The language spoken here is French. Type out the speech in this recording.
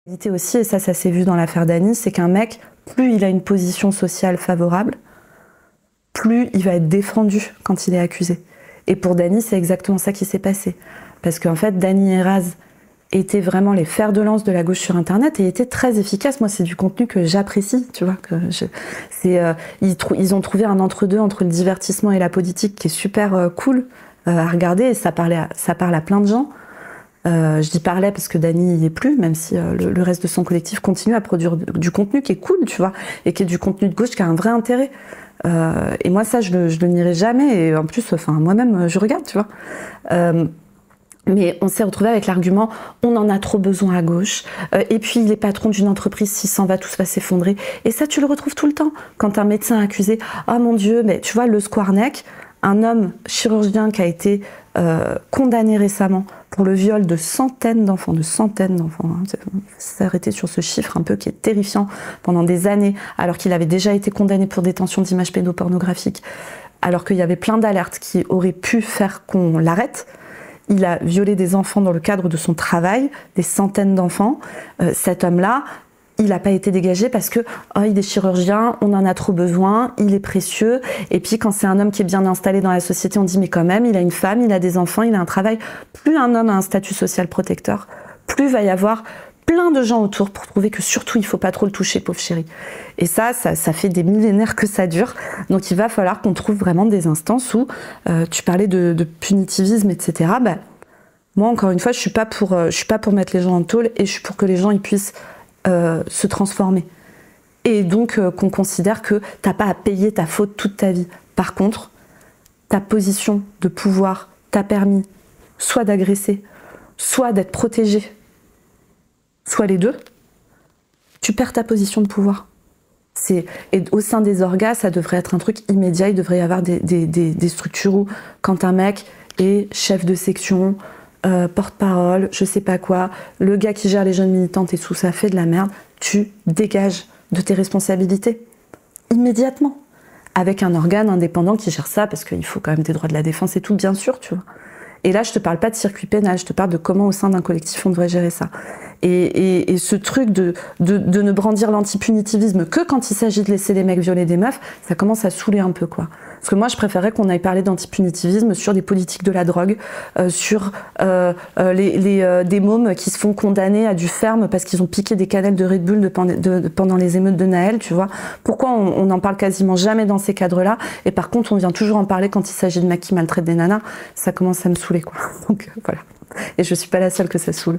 réalité aussi, et ça s'est vu dans l'affaire Dany, c'est qu'un mec, plus il a une position sociale favorable, plus il va être défendu quand il est accusé. Et pour Dany, c'est exactement ça qui s'est passé. Parce qu'en fait, Dany et Raz étaient vraiment les fers de lance de la gauche sur Internet et étaient très efficaces. Moi, c'est du contenu que j'apprécie, tu vois. Ils ont trouvé un entre-deux entre le divertissement et la politique qui est super cool à regarder, et ça parle à plein de gens. Je dis parlait parce que Dany n'y est plus, même si le reste de son collectif continue à produire du contenu qui est cool, tu vois, et qui est du contenu de gauche qui a un vrai intérêt. Et moi, ça, je le nierai jamais. Et en plus, enfin, moi-même, je regarde, tu vois. Mais on s'est retrouvé avec l'argument on en a trop besoin à gauche, et puis il est patron d'une entreprise, s'il s'en va, tout va s'effondrer. Et ça, tu le retrouves tout le temps. Quand un médecin accusé, oh mon Dieu, mais tu vois, le Squarneck, un homme chirurgien qui a été condamné récemment pour le viol de centaines d'enfants, hein. S'arrêter sur ce chiffre un peu qui est terrifiant pendant des années, alors qu'il avait déjà été condamné pour détention d'images pédopornographiques, alors qu'il y avait plein d'alertes qui auraient pu faire qu'on l'arrête. Il a violé des enfants dans le cadre de son travail, des centaines d'enfants. Cet homme-là, il n'a pas été dégagé parce que oh, il est chirurgien, on en a trop besoin, il est précieux. Et puis quand c'est un homme qui est bien installé dans la société, on dit mais quand même, il a une femme, il a des enfants, il a un travail. Plus un homme a un statut social protecteur, plus va y avoir plein de gens autour pour prouver que surtout il faut pas trop le toucher, pauvre chéri. Et ça fait des millénaires que ça dure. Donc il va falloir qu'on trouve vraiment des instances où tu parlais de punitivisme, etc. Bah, moi encore une fois, je suis pas pour mettre les gens en tôle, et je suis pour que les gens ils puissent se transformer. Et donc qu'on considère que t'as pas à payer ta faute toute ta vie. Par contre, ta position de pouvoir t'a permis soit d'agresser, soit d'être protégé, soit les deux, tu perds ta position de pouvoir. Et au sein des orgas, ça devrait être un truc immédiat. Il devrait y avoir des structures où, quand un mec est chef de section, porte-parole, je sais pas quoi, le gars qui gère les jeunes militantes et tout ça fait de la merde, tu dégages de tes responsabilités. Immédiatement. Avec un organe indépendant qui gère ça, parce qu'il faut quand même des droits de la défense et tout, bien sûr, tu vois. Et là, je te parle pas de circuit pénal, je te parle de comment au sein d'un collectif on devrait gérer ça. Et ce truc de ne brandir l'antipunitivisme que quand il s'agit de laisser les mecs violer des meufs, ça commence à saouler un peu, quoi. Parce que moi, je préférerais qu'on aille parler d'antipunitivisme sur des politiques de la drogue, sur des mômes qui se font condamner à du ferme parce qu'ils ont piqué des canettes de Red Bull pendant les émeutes de Naël, tu vois. Pourquoi on n'en parle quasiment jamais dans ces cadres-là, et par contre, on vient toujours en parler quand il s'agit de mecs qui maltraitent des nanas. Ça commence à me saouler, quoi. Donc, voilà. Et je suis pas la seule que ça saoule.